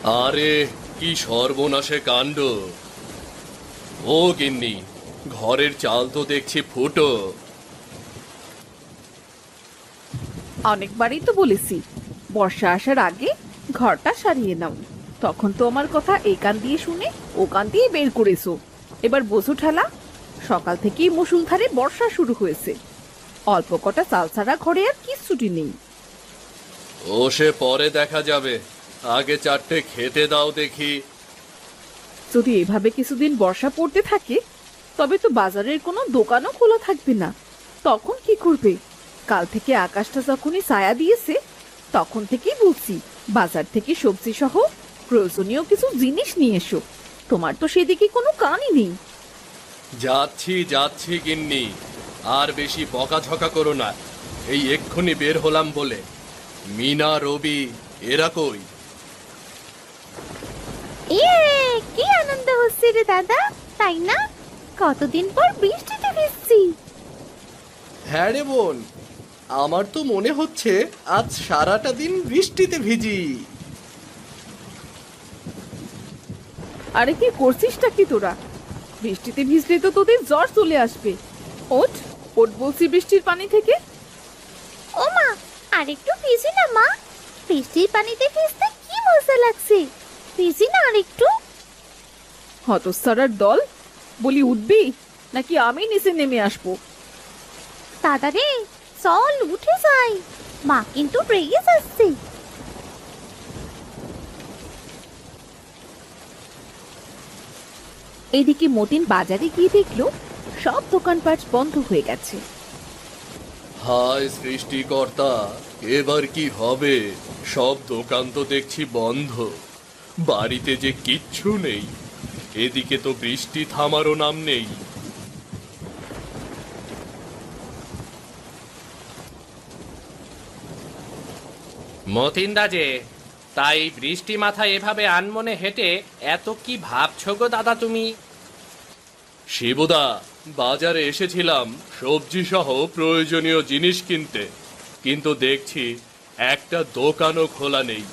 আরে কি সর্বনাশে কাণ্ড! ও গিন্নি, ঘরের চাল তো দেখছি ফুটো। অনেকবারই তো বলেছি বর্ষা আসার আগে ঘরটা সারিয়ে নাও। তখন তো আমার কথা এই কান দিয়ে শুনে ও কান দিয়ে বের করেছো। এবার বোঝো ঠেলা, সকাল থেকেই মুষলধারে বর্ষা শুরু হয়েছে। অল্প কটা চাল ছাড়া ঘরে আর কিচ্ছুটি নেই। ও সে পরে দেখা যাবে, আগে চারটে খেতে দাও দেখি। যদি এভাবে কিছুদিন বর্ষা পড়তে থাকে তবে তো বাজারের কোনো দোকানও খোলা থাকবে না। তখন কি করবে? কাল থেকে আকাশটা যখনই ছায়া দিয়েছে তখন থেকেই বলছি বাজার থেকে সবজি সহ প্রয়োজনীয় কিছু জিনিস নিয়ে এসো। তোমার তো সেদিকে কোনো কানই নেই। যাচ্ছি যাচ্ছি গিন্নি, আর বেশি বকাঝকা করো না। এই এক্ষুনি বের হলাম বলে। মিনা, রবি, এরা কই? কি আনন্দ হচ্ছে রে দাদা, তাই না? কতদিন পর বৃষ্টিতে ভিজছি। হ্যাঁ রে বোন, আমার তো মনে হচ্ছে আজ সারাটা দিন বৃষ্টিতে ভিজি। আরে কি করছিসটা কি তোরা? বৃষ্টিতে ভিজলে তো তোদের জ্বর চলে আসবে। ওঠ ওঠ বলছি বৃষ্টির পানি থেকে। ও মা, আরেকটু ভিজি না মা। বৃষ্টির পানিতে ভিজতে কি মজা লাগছে। ভিজি না আরেকটু। হতচ্ছাড়ার দল, বলি উঠবি নাকি আমি নিচে নেমে আসবো? দাদা রে, চল উঠে যাই। মা কিন্তু রেগে যাচ্ছে। এদিকে মতিন বাজারে গিয়ে দেখলো সব দোকানপাট বন্ধ হয়ে গেছে। হায় সৃষ্টিকর্তা, এবার কি হবে? সব দোকান তো দেখছি বন্ধ, বাড়িতে যে কিচ্ছু নেই। এদিকে তো বৃষ্টি থামারও নাম নেই। মতিন্দা যে, তাই বৃষ্টি মাথায় এভাবে আনমনে হেঁটে এত কি ভাবছো গো দাদা তুমি? শিবুদা, বাজারে এসেছিলাম সবজি সহ প্রয়োজনীয় জিনিস কিনতে, কিন্তু দেখছি একটা দোকানও খোলা নেই।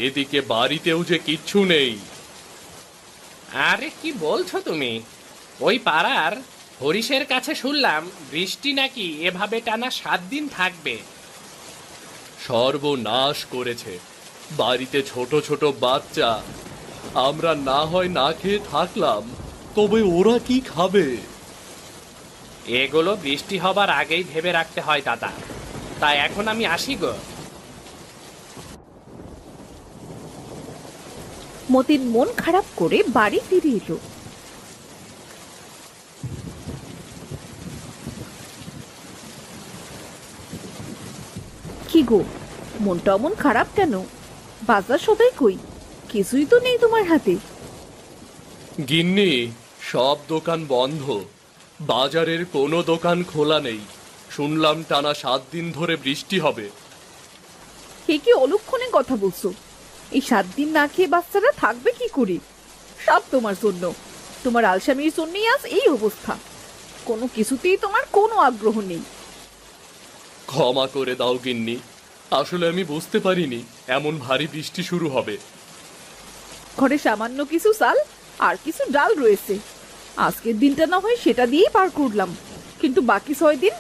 এদিকে বাড়িতেও যে কিচ্ছু নেই। আরে কি বলছো তুমি? ওই পাড়ার হরিশের কাছে শুনলাম বৃষ্টি নাকি এভাবে টানা 7 দিন থাকবে। সর্বনাশ করেছে, বাড়িতে ছোট ছোট বাচ্চা। আমরা না হয় না খেয়ে থাকলাম, তবে ওরা কি খাবে? এগুলো বৃষ্টি হবার আগেই ভেবে রাখতে হয় দাদা। তাই এখন আমি আসি গো। মতিন মন খারাপ করে বাড়ি ফিরে এলো। কি গো, মনটা অমন খারাপ কেন? বাজার সদাই কই? কিছুই তো নেই তোমার হাতে। গিন্নি, সব দোকান বন্ধ, বাজারের কোনো দোকান খোলা নেই। শুনলাম টানা 7 দিন ধরে বৃষ্টি হবে। কে কি অলক্ষণে কথা বলছো? এই 7 দিন না খেয়ে বাচ্চারা থাকবে কি করে? সব তোমার জন্য, তোমার আলসামির জন্যই আজ এই অবস্থা। কোনো কিছুতেই তোমার কোনো আগ্রহ নেই। ক্ষমা করে দাও গিন্নি, আসলে আমি বুঝতে পারিনি এমন ভারী বৃষ্টি শুরু হবে। ঘরে সামান্য কিছু চাল আর কিছু ডাল রয়েছে। আজকের দিনটা না হয় সেটা দিয়েই পার করলাম, কিন্তু বাকি 6 দিন?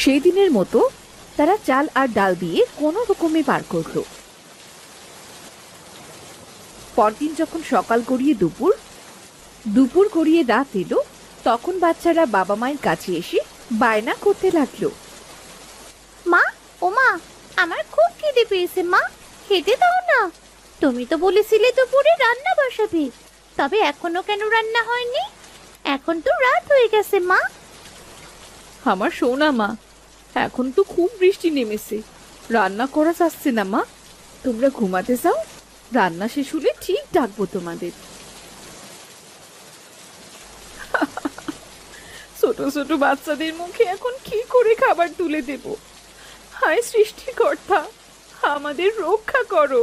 সেই দিনের মতো তারা চাল আর ডাল দিয়ে কোনো রকমে পার করলো। পরদিন যখন সকাল গড়িয়ে দুপুর, দুপুর গড়িয়ে রাত এলো, তখন বাচ্চারা বাবা মায়ের কাছে এসে বায়না করতে লাগলো। মা, ও মা, আমার খুব খিদে পেয়েছে মা, খেতে দাও না। তুমি তো বলেছিলে দুপুরে রান্না বসাবে, তবে এখনো কেন রান্না হয়নি? এখন তো রাত হয়ে গেছে মা। আমার সোনা মা, এখন তো খুব বৃষ্টি নেমেছে, রান্না করা যাচ্ছে না মা। তোমরা ঘুমাতে যাও, রান্না শেষ হলে ঠিক ডাকবো তোমাদের। ছোট ছোট বাচ্চাদের মুখে এখন কি করে খাবার তুলে দেব? হায় সৃষ্টিকর্তা, আমাদের রক্ষা করো।